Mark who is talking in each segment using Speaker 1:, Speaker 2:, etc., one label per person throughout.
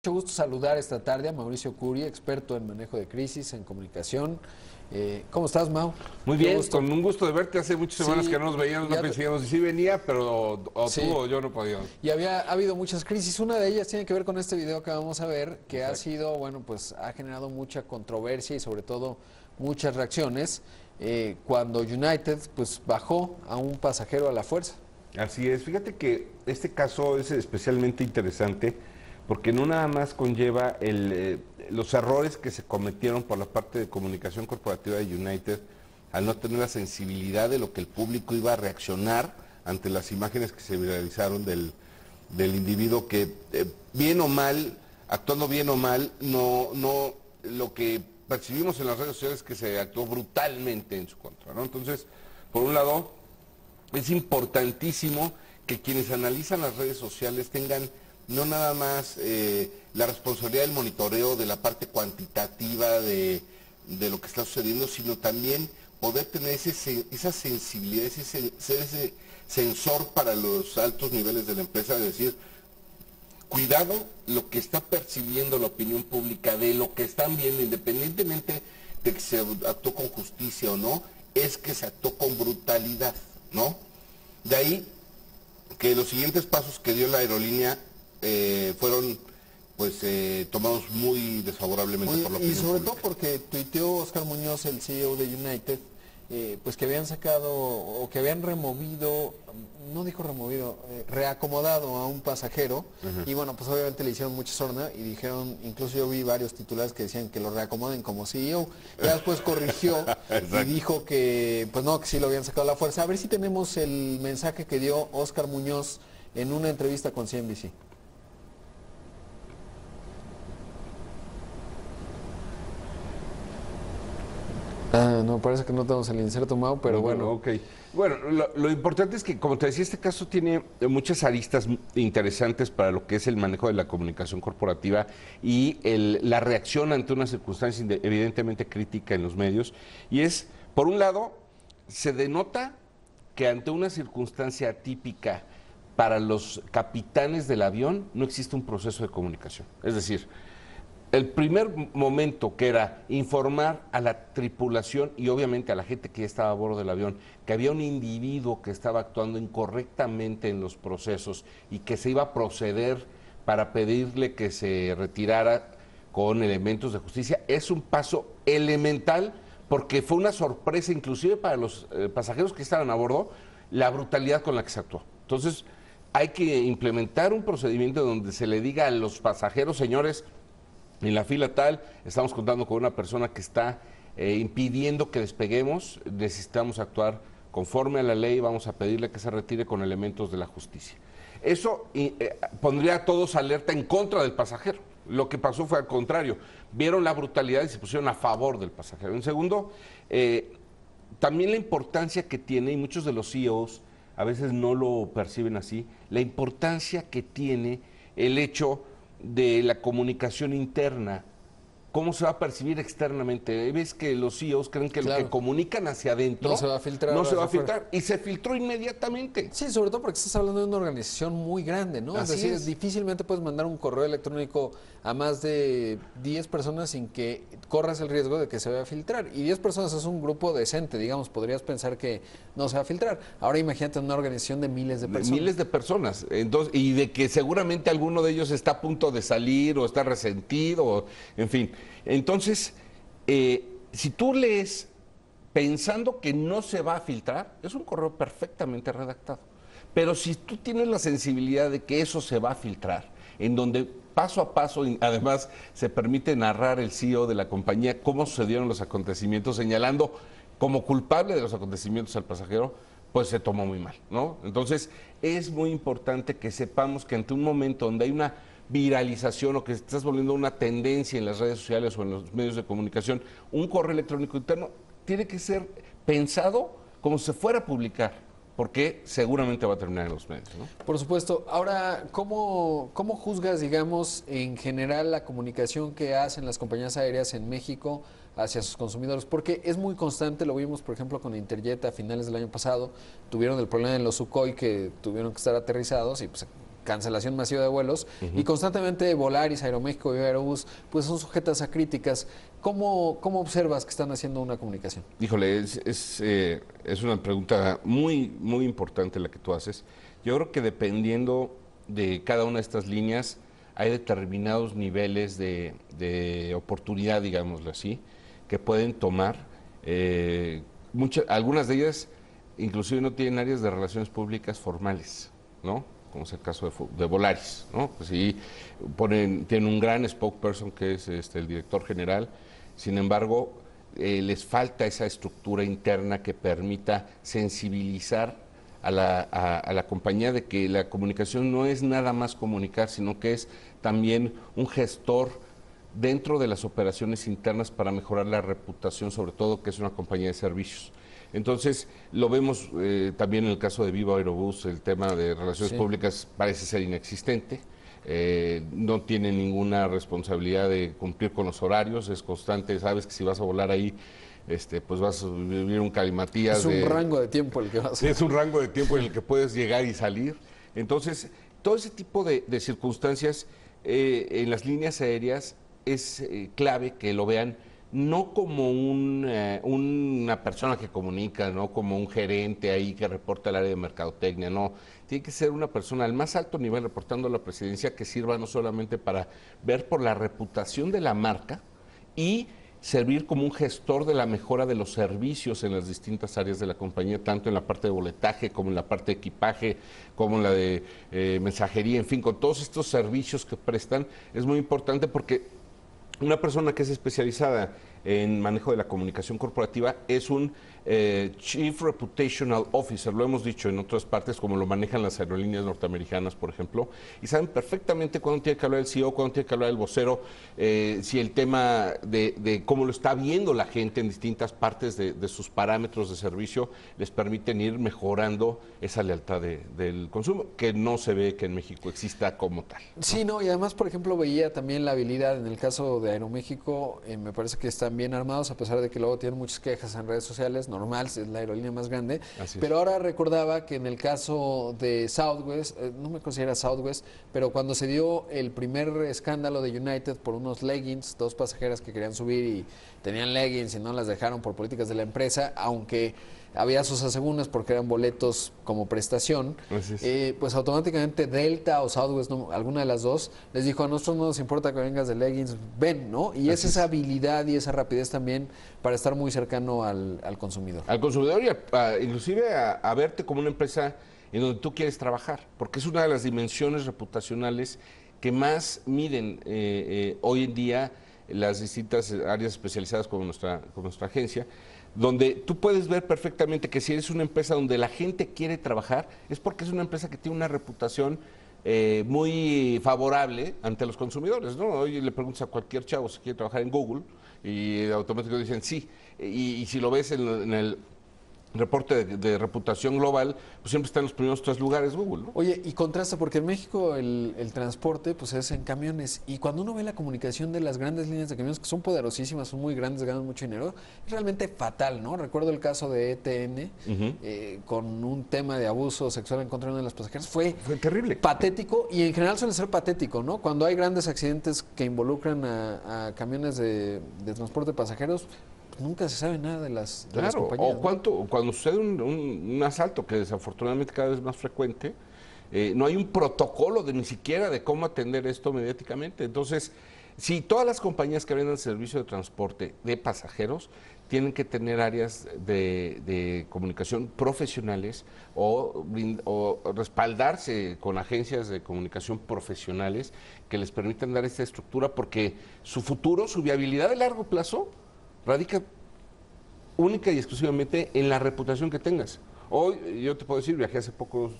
Speaker 1: Mucho gusto saludar esta tarde a Mauricio Curi, experto en manejo de crisis, en comunicación. ¿Cómo estás, Mau?
Speaker 2: Muy
Speaker 1: Qué
Speaker 2: bien,
Speaker 1: gusto.
Speaker 2: con un gusto de verte. Hace muchas semanas
Speaker 1: Sí,
Speaker 2: que no nos veíamos, no
Speaker 1: ya,
Speaker 2: pensábamos si sí venía, pero o
Speaker 1: sí,
Speaker 2: tú o yo no podíamos.
Speaker 1: y ha habido muchas crisis. Una de ellas tiene que ver con este video que vamos a ver, que ha
Speaker 2: Exacto.
Speaker 1: sido, bueno, pues ha generado mucha controversia y sobre todo muchas reacciones cuando United pues bajó a un pasajero a la fuerza.
Speaker 2: Así es, fíjate que este caso es especialmente interesante porque no nada más conlleva los errores que se cometieron por la parte de comunicación corporativa de United al no tener la sensibilidad de lo que el público iba a reaccionar ante las imágenes que se viralizaron del individuo que, bien o mal, actuando bien o mal, no lo que percibimos en las redes sociales es que se actuó brutalmente en su contra, ¿no? Entonces, por un lado, es importantísimo que quienes analizan las redes sociales tengan no nada más la responsabilidad del monitoreo de la parte cuantitativa de lo que está sucediendo, sino también poder tener esa sensibilidad, ser ese sensor para los altos niveles de la empresa, de decir, cuidado lo que está percibiendo la opinión pública de lo que están viendo, independientemente de que se actuó con justicia o no, es que se actuó con brutalidad, ¿no? De ahí que los siguientes pasos que dio la aerolínea fueron pues tomados muy desfavorablemente por la
Speaker 1: Y
Speaker 2: opinión
Speaker 1: sobre
Speaker 2: pública.
Speaker 1: todo porque tuiteó Oscar Muñoz, el CEO de United, pues que habían sacado o que habían removido, no dijo removido, reacomodado a un pasajero. Y bueno, pues obviamente le hicieron mucha sorna y dijeron, incluso yo vi varios titulares que decían que lo reacomoden como CEO. Ya después corrigió y dijo que pues no, que sí lo habían sacado a la fuerza. A ver si tenemos el mensaje que dio Oscar Muñoz en una entrevista con CNBC. Ah, no, parece que no tenemos el inserto, Mau, pero bueno.
Speaker 2: Ok. Bueno, lo importante es que, como te decía, este caso tiene muchas aristas interesantes para lo que es el manejo de la comunicación corporativa y la reacción ante una circunstancia evidentemente crítica en los medios. Y es, por un lado, se denota que ante una circunstancia atípica para los capitanes del avión no existe un proceso de comunicación. Es decir, el primer momento, que era informar a la tripulación y obviamente a la gente que ya estaba a bordo del avión que había un individuo que estaba actuando incorrectamente en los procesos y que se iba a proceder para pedirle que se retirara con elementos de justicia, es un paso elemental, porque fue una sorpresa inclusive para los pasajeros que estaban a bordo la brutalidad con la que se actuó. Entonces hay que implementar un procedimiento donde se le diga a los pasajeros: señores, en la fila tal, estamos contando con una persona que está impidiendo que despeguemos, necesitamos actuar conforme a la ley, vamos a pedirle que se retire con elementos de la justicia. Eso pondría a todos alerta en contra del pasajero. Lo que pasó fue al contrario, vieron la brutalidad y se pusieron a favor del pasajero. En segundo, también la importancia que tiene, y muchos de los CEOs a veces no lo perciben así, la importancia que tiene el hecho de la comunicación interna, cómo se va a percibir externamente. Ves que los CEOs creen que lo que
Speaker 1: Claro,
Speaker 2: comunican hacia adentro
Speaker 1: no se va a filtrar
Speaker 2: no se va
Speaker 1: hacia
Speaker 2: a
Speaker 1: afuera.
Speaker 2: filtrar, y se filtró inmediatamente.
Speaker 1: Sí, sobre todo porque estás hablando de una organización muy grande, ¿no? Es
Speaker 2: Así
Speaker 1: decir,
Speaker 2: es.
Speaker 1: difícilmente puedes mandar un correo electrónico a más de 10 personas sin que corras el riesgo de que se vaya a filtrar. Y 10 personas es un grupo decente, digamos, podrías pensar que no se va a filtrar. Ahora imagínate una organización de miles de
Speaker 2: De
Speaker 1: personas.
Speaker 2: miles de personas. Entonces, y de que seguramente alguno de ellos está a punto de salir o está resentido, en fin. Entonces, si tú lees pensando que no se va a filtrar, es un correo perfectamente redactado. Pero si tú tienes la sensibilidad de que eso se va a filtrar, en donde paso a paso, además, se permite narrar el CEO de la compañía cómo sucedieron los acontecimientos, señalando como culpable de los acontecimientos al pasajero, pues se tomó muy mal, ¿no? Entonces, es muy importante que sepamos que ante un momento donde hay una viralización o que estás volviendo una tendencia en las redes sociales o en los medios de comunicación, un correo electrónico interno tiene que ser pensado como si se fuera a publicar, porque seguramente va a terminar en los medios, ¿no?
Speaker 1: Por supuesto. Ahora, ¿cómo juzgas, digamos, en general la comunicación que hacen las compañías aéreas en México hacia sus consumidores? Porque es muy constante, lo vimos, por ejemplo, con Interjet a finales del año pasado, tuvieron el problema en los Sukhoi que tuvieron que estar aterrizados y pues cancelación masiva de vuelos, y constantemente Volaris, Aeroméxico y Aerobús pues son sujetas a críticas. ¿Cómo observas que están haciendo una comunicación?
Speaker 2: Híjole, es una pregunta muy, muy importante la que tú haces. Yo creo que dependiendo de cada una de estas líneas, hay determinados niveles de oportunidad, digámoslo así, que pueden tomar. Algunas de ellas inclusive no tienen áreas de relaciones públicas formales, ¿no? Como es el caso de Volaris, ¿no? Pues sí, tienen un gran spokesperson que es el director general. Sin embargo, les falta esa estructura interna que permita sensibilizar a la compañía de que la comunicación no es nada más comunicar, sino que es también un gestor dentro de las operaciones internas para mejorar la reputación, sobre todo que es una compañía de servicios. Entonces, lo vemos también en el caso de Viva Aerobús, el tema de relaciones públicas parece ser inexistente. No tiene ninguna responsabilidad de cumplir con los horarios, es constante, sabes que si vas a volar ahí, pues vas a vivir un calimatías.
Speaker 1: Es un rango de tiempo el que vas a...
Speaker 2: Es un rango de tiempo en el que puedes llegar y salir. Entonces, todo ese tipo de circunstancias en las líneas aéreas es clave que lo vean no como una persona que comunica, no como un gerente ahí que reporta el área de mercadotecnia, no. Tiene que ser una persona al más alto nivel reportando a la presidencia que sirva no solamente para ver por la reputación de la marca y servir como un gestor de la mejora de los servicios en las distintas áreas de la compañía, tanto en la parte de boletaje como en la parte de equipaje, como en la de mensajería, en fin, con todos estos servicios que prestan, es muy importante porque una persona que es especializada en manejo de la comunicación corporativa es un Chief Reputational Officer, lo hemos dicho en otras partes, como lo manejan las aerolíneas norteamericanas, por ejemplo, y saben perfectamente cuándo tiene que hablar el CEO, cuándo tiene que hablar el vocero, si el tema de cómo lo está viendo la gente en distintas partes de sus parámetros de servicio les permiten ir mejorando esa lealtad del consumo, que no se ve que en México exista como tal, ¿no?
Speaker 1: Sí, no, y además, por ejemplo, veía también la habilidad en el caso de Aeroméxico, me parece que están bien armados, a pesar de que luego tienen muchas quejas en redes sociales, normal, es la aerolínea más grande, pero ahora recordaba que en el caso de Southwest, no me considera Southwest, pero cuando se dio el primer escándalo de United por unos leggings, dos pasajeras que querían subir y tenían leggings y no las dejaron por políticas de la empresa, aunque había sus asegúnes porque eran boletos como prestación, pues automáticamente Delta o Southwest, no, alguna de las dos, les dijo: a nosotros no nos importa que vengas de leggings, ven, ¿no? Y es esa habilidad y esa rapidez también para estar muy cercano al consumidor.
Speaker 2: Al consumidor y inclusive a verte como una empresa en donde tú quieres trabajar, porque es una de las dimensiones reputacionales que más miden hoy en día las distintas áreas especializadas como nuestra agencia, donde tú puedes ver perfectamente que si eres una empresa donde la gente quiere trabajar, es porque es una empresa que tiene una reputación muy favorable ante los consumidores, ¿no? Hoy le preguntas a cualquier chavo si quiere trabajar en Google y automáticamente dicen sí, y si lo ves en el reporte de reputación global, pues siempre está en los primeros 3 lugares Google, ¿no?
Speaker 1: Oye, y contrasta, porque en México el transporte pues es en camiones, y cuando uno ve la comunicación de las grandes líneas de camiones, que son poderosísimas, son muy grandes, ganan mucho dinero, es realmente fatal, ¿no? Recuerdo el caso de ETN, con un tema de abuso sexual en contra de una de las pasajeras, fue
Speaker 2: terrible,
Speaker 1: patético, y en general suele ser patético, ¿no? Cuando hay grandes accidentes que involucran a camiones de transporte de pasajeros, nunca se sabe nada de las compañías.
Speaker 2: O cuando sucede un asalto, que desafortunadamente cada vez es más frecuente, no hay un protocolo ni siquiera de cómo atender esto mediáticamente. Entonces, si todas las compañías que brindan servicio de transporte de pasajeros tienen que tener áreas de comunicación profesionales o respaldarse con agencias de comunicación profesionales que les permitan dar esta estructura, porque su futuro, su viabilidad de largo plazo radica única y exclusivamente en la reputación que tengas. Hoy, yo te puedo decir, viajé hace pocos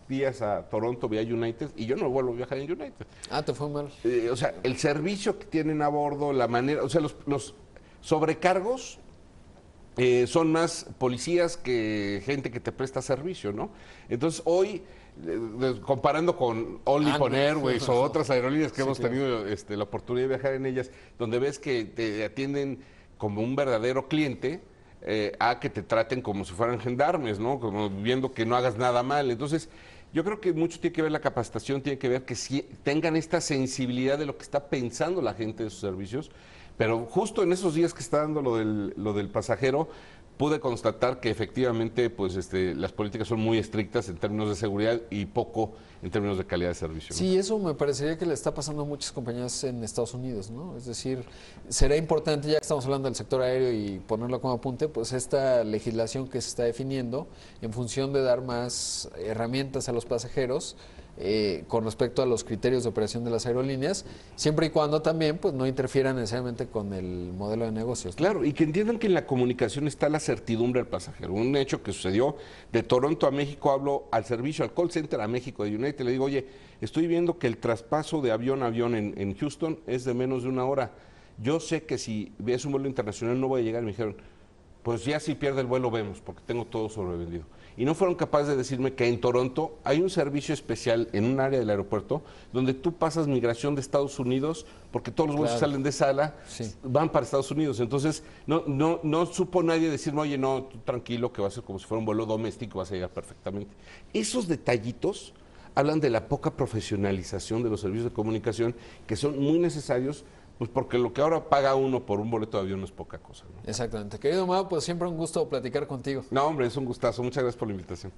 Speaker 2: días a Toronto vía United y yo no vuelvo a viajar en United.
Speaker 1: Te fue mal.
Speaker 2: O sea, el servicio que tienen a bordo, la manera, o sea, los sobrecargos son más policías que gente que te presta servicio, ¿no? Entonces, hoy, comparando con con Airways o otras aerolíneas que hemos tenido la oportunidad de viajar en ellas, donde ves que te atienden como un verdadero cliente, a que te traten como si fueran gendarmes, ¿no? Como viendo que no hagas nada mal. Entonces, Yo creo que mucho tiene que ver la capacitación, tiene que ver que sí tengan esta sensibilidad de lo que está pensando la gente de sus servicios, pero justo en esos días que está dando lo del pasajero, pude constatar que efectivamente pues las políticas son muy estrictas en términos de seguridad y poco en términos de calidad de servicio, ¿no?
Speaker 1: Sí, eso me parecería que le está pasando a muchas compañías en Estados Unidos, ¿no? Es decir, será importante, ya que estamos hablando del sector aéreo y ponerlo como apunte, pues esta legislación que se está definiendo en función de dar más herramientas a los pasajeros con respecto a los criterios de operación de las aerolíneas, siempre y cuando también pues no interfieran necesariamente con el modelo de negocios, ¿no?
Speaker 2: Claro, y que entiendan que en la comunicación está la certidumbre del pasajero. Un hecho que sucedió de Toronto a México, hablo al servicio, al call center a México de United, le digo, oye, estoy viendo que el traspaso de avión a avión en Houston es de menos de 1 hora. Yo sé que si es un vuelo internacional no voy a llegar. Y me dijeron, pues ya si pierde el vuelo vemos, porque tengo todo sobrevendido. Y no fueron capaces de decirme que en Toronto hay un servicio especial en un área del aeropuerto donde tú pasas migración de Estados Unidos, porque todos los vuelos que salen de sala van para Estados Unidos. Entonces no supo nadie decirme, oye, no, tú tranquilo, que va a ser como si fuera un vuelo doméstico, vas a llegar perfectamente. Esos detallitos hablan de la poca profesionalización de los servicios de comunicación, que son muy necesarios, pues porque lo que ahora paga uno por un boleto de avión no es poca cosa, ¿no?
Speaker 1: Exactamente. Querido Mau, pues siempre un gusto platicar contigo.
Speaker 2: No, hombre, es un gustazo. Muchas gracias por la invitación.